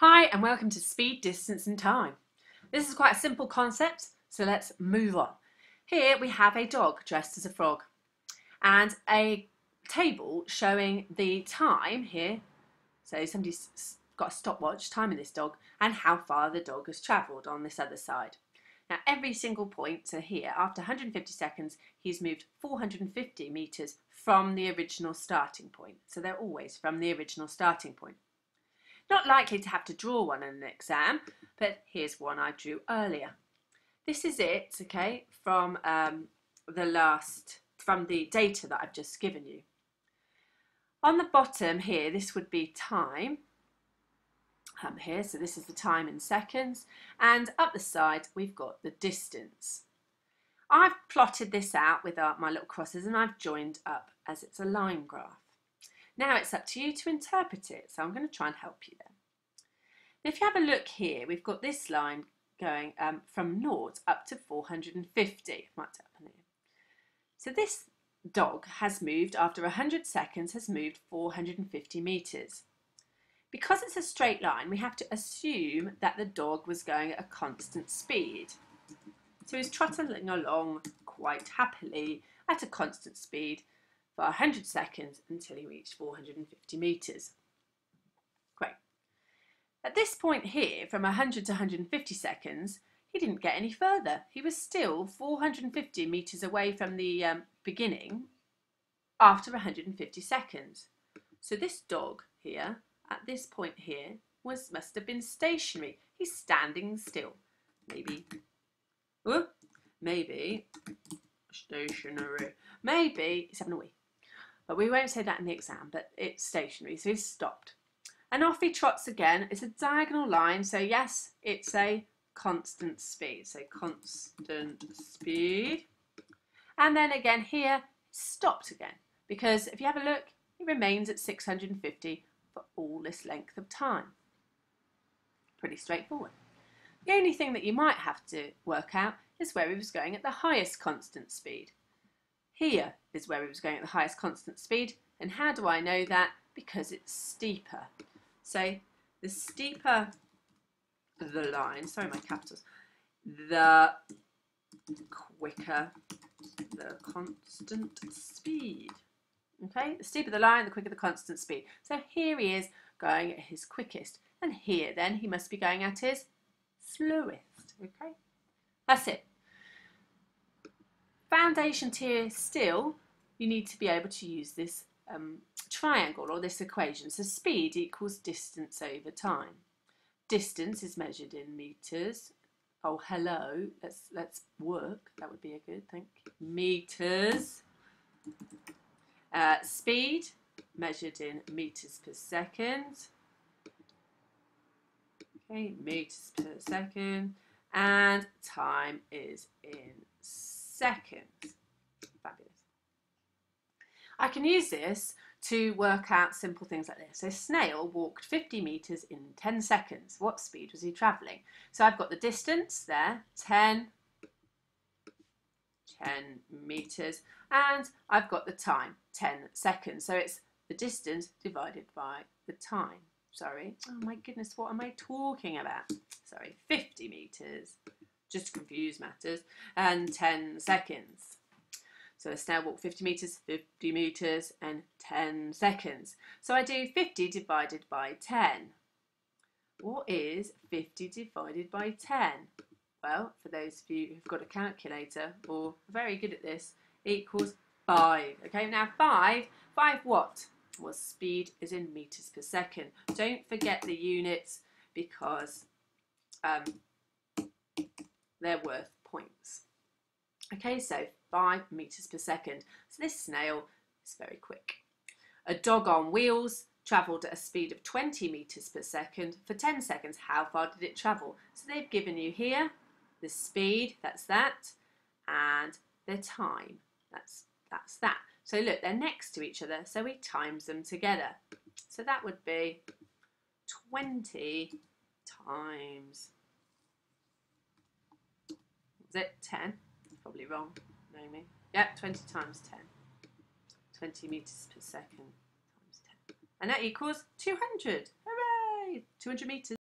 Hi and welcome to Speed, Distance and Time. This is quite a simple concept, so let's move on. Here we have a dog dressed as a frog and a table showing the time here. So somebody's got a stopwatch timing this dog and how far the dog has travelled on this other side. Now every single point, so here after 150 seconds he's moved 450 metres from the original starting point. So they're always from the original starting point. Not likely to have to draw one in an exam, but here's one I drew earlier. This is it, okay, from the data that I've just given you. On the bottom here, this would be time. Here, so this is the time in seconds, and up the side we've got the distance. I've plotted this out with my little crosses and I've joined up as it's a line graph. Now it's up to you to interpret it, so I'm going to try and help you there. If you have a look here, we've got this line going from 0 up to 450. Right up in here. So this dog has moved, after 100 seconds, has moved 450 metres. Because it's a straight line, we have to assume that the dog was going at a constant speed. So he's trotting along quite happily at a constant speed for 100 seconds until he reached 450 metres. Great. At this point here, from 100 to 150 seconds, he didn't get any further. He was still 450 metres away from the beginning after 150 seconds. So this dog here, at this point here, must have been stationary. He's standing still. Maybe stationary. Maybe he's having a wee. But we won't say that in the exam, but it's stationary, so he's stopped. And off he trots again. It's a diagonal line, so yes, it's a constant speed. So constant speed. And then again here, stopped again. Because if you have a look, he remains at 650 for all this length of time. Pretty straightforward. The only thing that you might have to work out is where he was going at the highest constant speed. Here is where he was going at the highest constant speed. And how do I know that? Because it's steeper. So the steeper the line, sorry my capitals, the quicker the constant speed. Okay, the steeper the line, the quicker the constant speed. So here he is going at his quickest. And here then he must be going at his slowest. Okay, that's it. Foundation tier still, you need to be able to use this triangle or this equation. So speed equals distance over time. Distance is measured in meters. Oh, hello. Let's work. That would be a good thing. Meters. Speed measured in meters per second. Okay, meters per second. And time is in seconds. Fabulous. I can use this to work out simple things like this. So snail walked 50 metres in 10 seconds. What speed was he travelling? So I've got the distance there, 10 metres, and I've got the time, 10 seconds. So it's the distance divided by the time. Sorry, oh my goodness, what am I talking about? Sorry, 50 metres, just to confuse matters, and 10 seconds. So a snail walked 50 metres and 10 seconds. So I do 50 divided by 10. What is 50 divided by 10? Well, for those of you who've got a calculator or are very good at this, equals 5. Okay, now 5 what? Well, speed is in metres per second. Don't forget the units because they're worth points. Okay, so 5 metres per second. So this snail is very quick. A dog on wheels travelled at a speed of 20 metres per second for 10 seconds. How far did it travel? So they've given you here the speed, that's that, and the time, that's that. So look, they're next to each other, so we times them together. So that would be 20 times, is it 10? Probably wrong, knowing me. Yeah, 20 times 10. 20 metres per second times 10. And that equals 200. Hooray! 200 metres.